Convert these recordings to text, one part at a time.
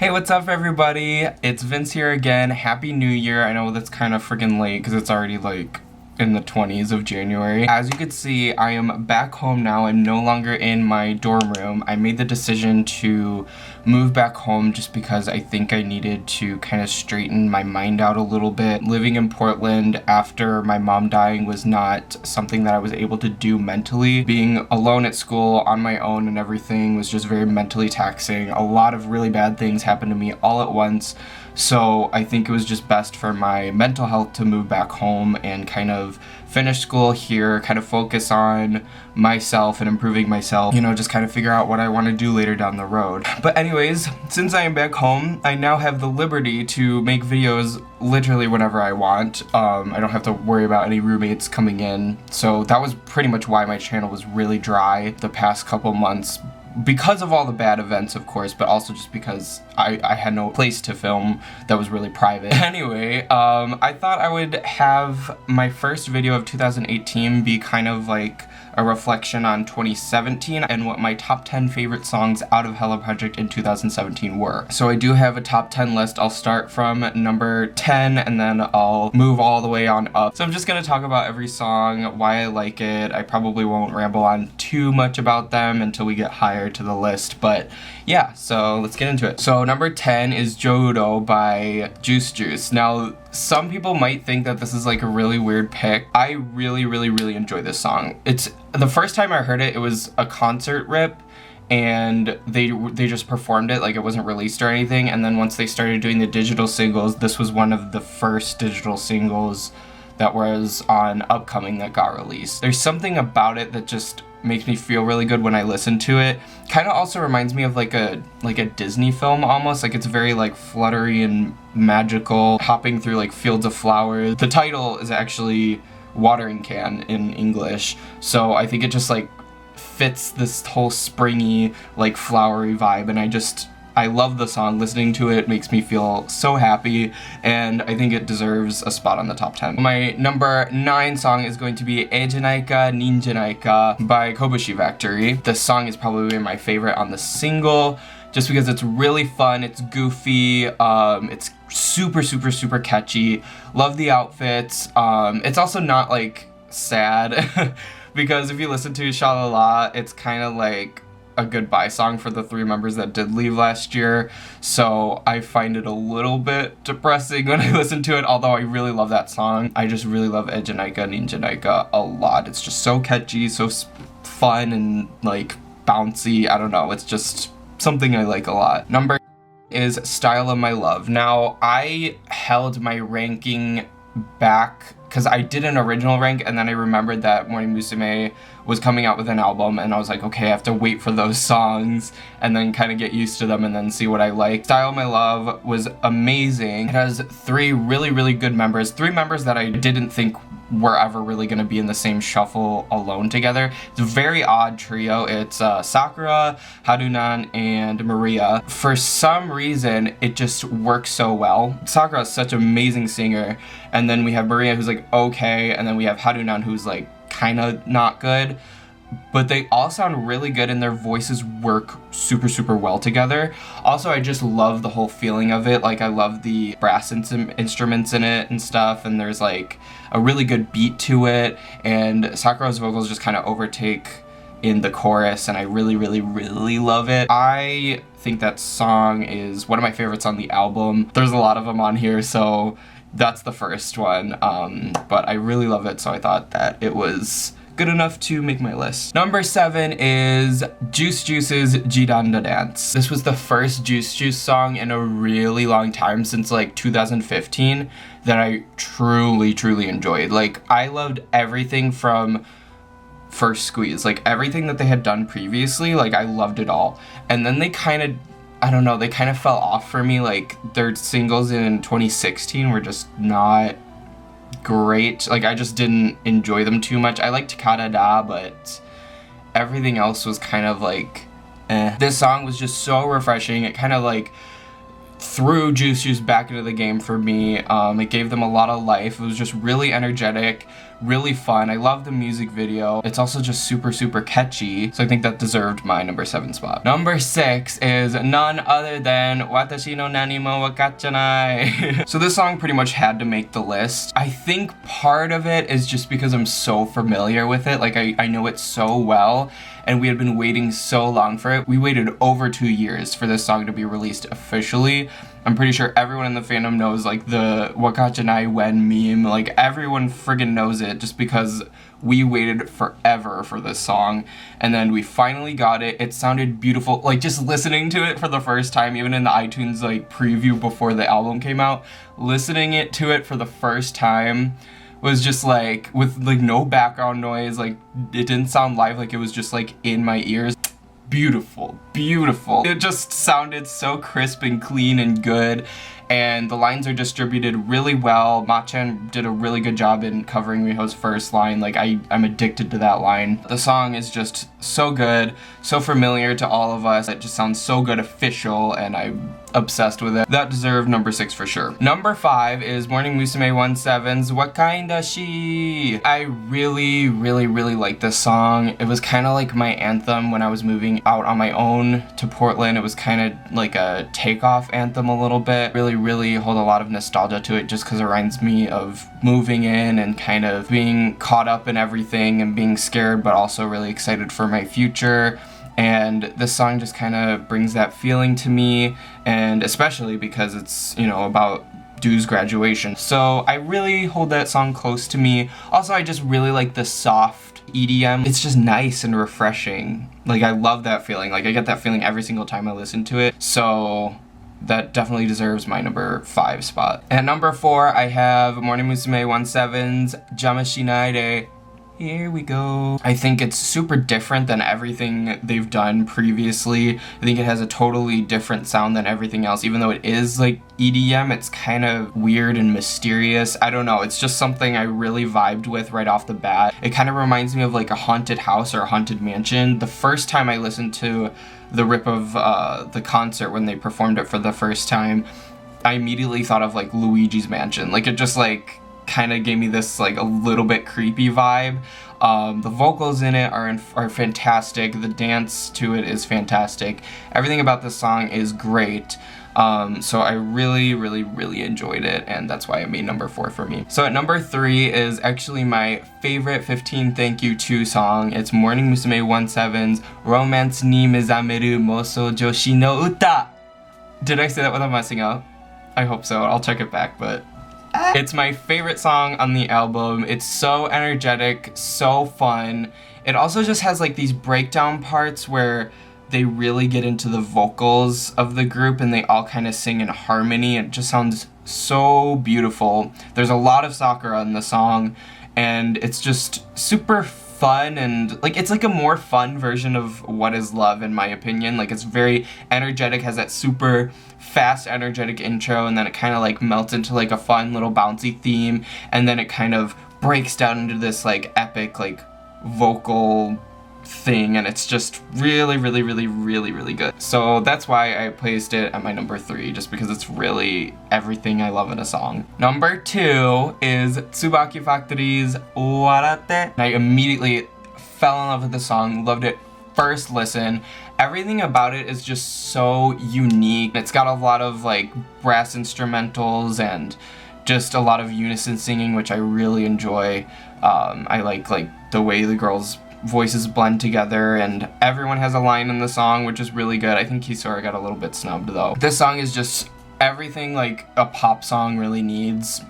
Hey, what's up everybody? It's Vince here again. Happy New Year. I know that's kind of freaking late because it's already like in the 20s of January. As you can see, I am back home now. I'm no longer in my dorm room. I made the decision to move back home just because I think I needed to kind of straighten my mind out a little bit. Living in Portland after my mom dying was not something that I was able to do mentally. Being alone at school on my own and everything was just very mentally taxing. A lot of really bad things happened to me all at once. So I think it was just best for my mental health to move back home and kind of finish school here, kind of focus on myself and improving myself, you know, just kind of figure out what I want to do later down the road. But anyways, since I am back home, I now have the liberty to make videos literally whenever I want. I don't have to worry about any roommates coming in. So that was pretty much why my channel was really dry the past couple months. Because of all the bad events, of course, but also just because I had no place to film that was really private. Anyway, I thought I would have my first video of 2018 be kind of like a reflection on 2017 and what my top 10 favorite songs out of Hello Project in 2017 were. So I do have a top 10 list. I'll start from number 10 and then I'll move all the way on up. So I'm just gonna talk about every song, why I like it. I probably won't ramble on too much about them until we get higher to the list, but yeah, so let's get into it. So number 10 is Jouro by Juice Juice. Now, some people might think that this is like a really weird pick. I really enjoy this song. It's the first time I heard it, it was a concert rip and they just performed it, like it wasn't released or anything, and then once they started doing the digital singles, this was one of the first digital singles that was on Upcoming that got released. There's something about it that just makes me feel really good when I listen to it. Kind of also reminds me of like a Disney film almost. Like it's very like fluttery and magical, hopping through like fields of flowers. The title is actually Watering Can in English, so I think it just like fits this whole springy like flowery vibe, and I love the song. Listening to it makes me feel so happy, and I think it deserves a spot on the top 10. My number 9 song is going to be Ejanaika Ninjanaika by Kobushi Factory. This song is probably my favorite on the single, just because it's really fun, it's goofy, it's super catchy. Love the outfits. It's also not like sad, because if you listen to Sha-La-La, it's kind of like a goodbye song for the 3 members that did leave last year, so I find it a little bit depressing when I listen to it, although I really love that song. I just really love Ejanaika Ninjanaika a lot. It's just so catchy, so fun and like bouncy. I don't know, it's just something I like a lot. Number is Style of My Love. Now, I held my ranking back because I did an original rank, and then I remembered that Morning Musume was coming out with an album, and I was like, okay, I have to wait for those songs and then kind of get used to them and then see what I like. Style of My Love was amazing. It has 3 really good members, 3 members that I didn't think were ever really going to be in the same shuffle alone together. It's a very odd trio. It's Sakura, Harunan, and Maria. For some reason, it just works so well. Sakura is such an amazing singer, and then we have Maria who's like okay, and then we have Harunan who's like kind of not good, but they all sound really good and their voices work super well together. Also, I just love the whole feeling of it. Like, I love the brass instruments in it and stuff, and there's like a really good beat to it, and Sakura's vocals just kind of overtake in the chorus, and I really love it. I think that song is one of my favorites on the album. There's a lot of them on here, so that's the first one, but I really love it, so I thought that it was good enough to make my list. Number 7 is Juice Juice's Jiranda Dance. This was the first Juice Juice song in a really long time, since like 2015, that I truly enjoyed. Like, I loved everything from First Squeeze, like everything that they had done previously, like I loved it all. And then they kind of, I don't know, they kind of fell off for me. Like, their singles in 2016 were just not great. Like, I just didn't enjoy them too much. I liked Karada, but everything else was kind of like eh. This song was just so refreshing. It kind of like threw Juice Juice back into the game for me. It gave them a lot of life. It was just really energetic, really fun. I love the music video. It's also just super catchy, so I think that deserved my number 7 spot. Number 6 is none other than Watashi no nani mo wakachanai. So this song pretty much had to make the list. I think part of it is just because I'm so familiar with it. Like I know it so well, and we had been waiting so long for it. We waited over 2 years for this song to be released officially. I'm pretty sure everyone in the fandom knows like the Wakachanai Wen meme. Like everyone friggin' knows it just because we waited forever for this song, and then we finally got it. It sounded beautiful. Like just listening to it for the first time, even in the iTunes like preview before the album came out, listening to it for the first time was just like with like no background noise. Like it didn't sound live, like it was just like in my ears. Beautiful. It just sounded so crisp and clean and good, and the lines are distributed really well. Ma-chan did a really good job in covering Miho's first line. Like I'm addicted to that line. The song is just so good, so familiar to all of us. It just sounds so good, official, and I'm obsessed with it. That deserved number 6 for sure. Number 5 is Morning Musume 17's What Kinda She. I really like this song. It was kind of like my anthem when I was moving out on my own to Portland. It was kind of like a takeoff anthem a little bit. Really hold a lot of nostalgia to it just because it reminds me of moving in and kind of being caught up in everything and being scared but also really excited for my future. And this song just kind of brings that feeling to me, and especially because it's, you know, about Doo's graduation. So I really hold that song close to me. Also, I just really like the soft EDM. It's just nice and refreshing. Like I love that feeling. Like I get that feeling every single time I listen to it. So that definitely deserves my number 5 spot. At number 4, I have Morning Musume 17's Jama Shinai de. Here we go. I think it's super different than everything they've done previously. I think it has a totally different sound than everything else. Even though it is like EDM, it's kind of weird and mysterious. I don't know, it's just something I really vibed with right off the bat. It kind of reminds me of like a haunted house or a haunted mansion. The first time I listened to the rip of the concert when they performed it for the first time, I immediately thought of like Luigi's Mansion. Like it just like kind of gave me this like a little bit creepy vibe. The vocals in it are fantastic. The dance to it is fantastic. Everything about this song is great. So I really enjoyed it, and that's why it made number 4 for me. So at number 3 is actually my favorite 15 Thank You To song. It's Morning Musume 17's Romance ni Mezameru Moso Joshi no Uta. Did I say that without messing up? I hope so. I'll check it back, but it's my favorite song on the album. It's so energetic, so fun. It also just has like these breakdown parts where they really get into the vocals of the group and they all kind of sing in harmony. It just sounds so beautiful. There's a lot of Sakura in the song, and it's just super fun, and like it's like a more fun version of What Is Love in my opinion. Like it's very energetic, has that super fast energetic intro, and then it kind of like melts into like a fun little bouncy theme, and then it kind of breaks down into this like epic like vocal thing, and it's just really good. So that's why I placed it at my number 3, just because it's really everything I love in a song. Number 2 is Tsubaki Factory's Warate. I immediately fell in love with the song, loved it first listen. Everything about it is just so unique. It's got a lot of like brass instrumentals and just a lot of unison singing, which I really enjoy. I like the way the girls' voices blend together, and everyone has a line in the song, which is really good. I think Kisora got a little bit snubbed though. This song is just everything like a pop song really needs,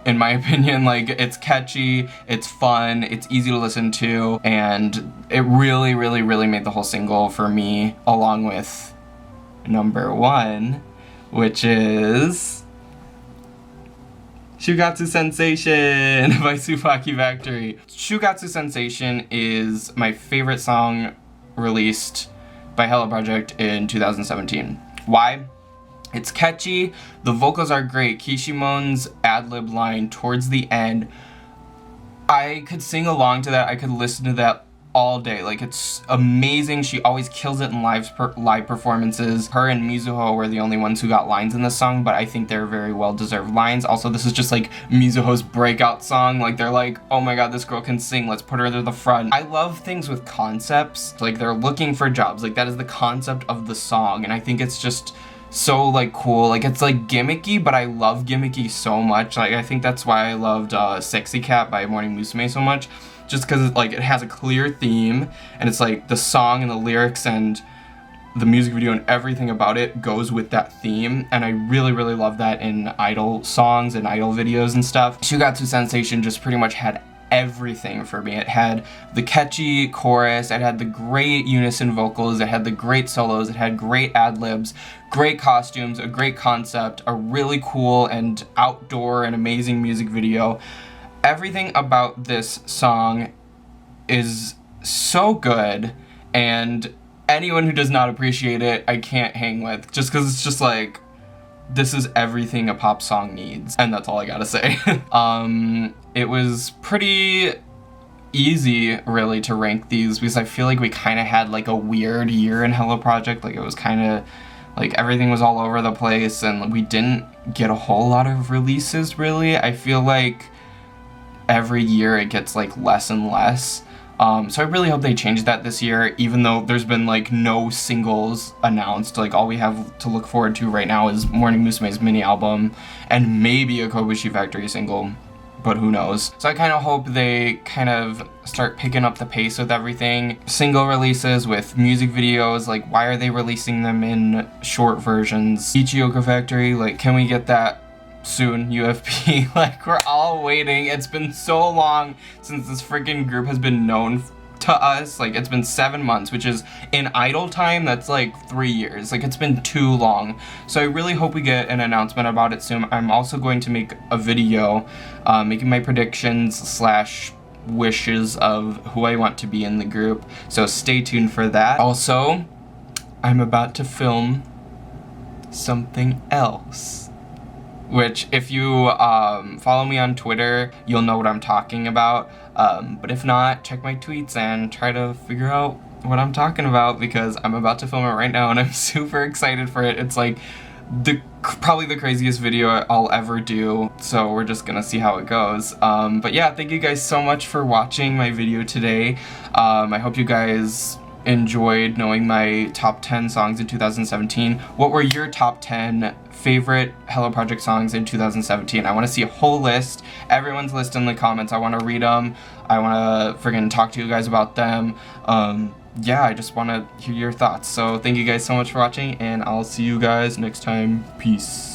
in my opinion. Like it's catchy, it's fun, it's easy to listen to, and it really made the whole single for me, along with number 1, which is Shugatsu Sensation by Tsubaki Factory. Shugatsu Sensation is my favorite song released by Hello Project in 2017. Why? It's catchy, the vocals are great. Kishimon's ad-lib line towards the end, I could sing along to that, I could listen to that all day. Like, it's amazing. She always kills it in live performances. Her and Mizuho were the only ones who got lines in this song, but I think they're very well-deserved lines. Also, this is just like Mizuho's breakout song. Like, they're like, oh my god, this girl can sing, let's put her to the front. I love things with concepts. Like, they're looking for jobs. Like, that is the concept of the song, and I think it's just so like cool. Like, it's like gimmicky, but I love gimmicky so much. Like, I think that's why I loved Sexy Cat by Morning Musume so much, just because like it has a clear theme, and it's like the song and the lyrics and the music video and everything about it goes with that theme, and I really love that in idol songs and idol videos and stuff. Shugatsu Sensation just pretty much had everything for me. It had the catchy chorus, it had the great unison vocals, it had the great solos, it had great ad-libs, great costumes, a great concept, a really cool and outdoor and amazing music video. Everything about this song is so good, and anyone who does not appreciate it, I can't hang with, just because it's just like, this is everything a pop song needs, and that's all I gotta say. It was pretty easy, really, to rank these, because I feel like we kind of had like a weird year in Hello Project. Like, it was kind of like everything was all over the place, and we didn't get a whole lot of releases, really. I feel like every year it gets like less and less. So I really hope they change that this year, even though there's been like no singles announced. Like, all we have to look forward to right now is Morning Musume's mini album and maybe a Kobushi Factory single, but who knows. So I kind of hope they kind of start picking up the pace with everything. Single releases with music videos, like, why are they releasing them in short versions? Ichioka Factory, like, can we get that soon, UFP? Like, we're all waiting. It's been so long since this freaking group has been known to us. Like, it's been 7 months, which is, in idol time, that's like 3 years. Like, it's been too long. So I really hope we get an announcement about it soon. I'm also going to make a video making my predictions slash wishes of who I want to be in the group, so stay tuned for that. Also, I'm about to film something else, which, if you follow me on Twitter, you'll know what I'm talking about. But if not, check my tweets and try to figure out what I'm talking about, because I'm about to film it right now and I'm super excited for it. It's like probably the craziest video I'll ever do, so we're just gonna see how it goes. But yeah, thank you guys so much for watching my video today. I hope you guys enjoyed knowing my top 10 songs in 2017. What were your top 10 favorite Hello Project songs in 2017? I want to see a whole list, everyone's list in the comments. I want to read them. I want to friggin' talk to you guys about them. Yeah, I just want to hear your thoughts. So thank you guys so much for watching, and I'll see you guys next time. Peace.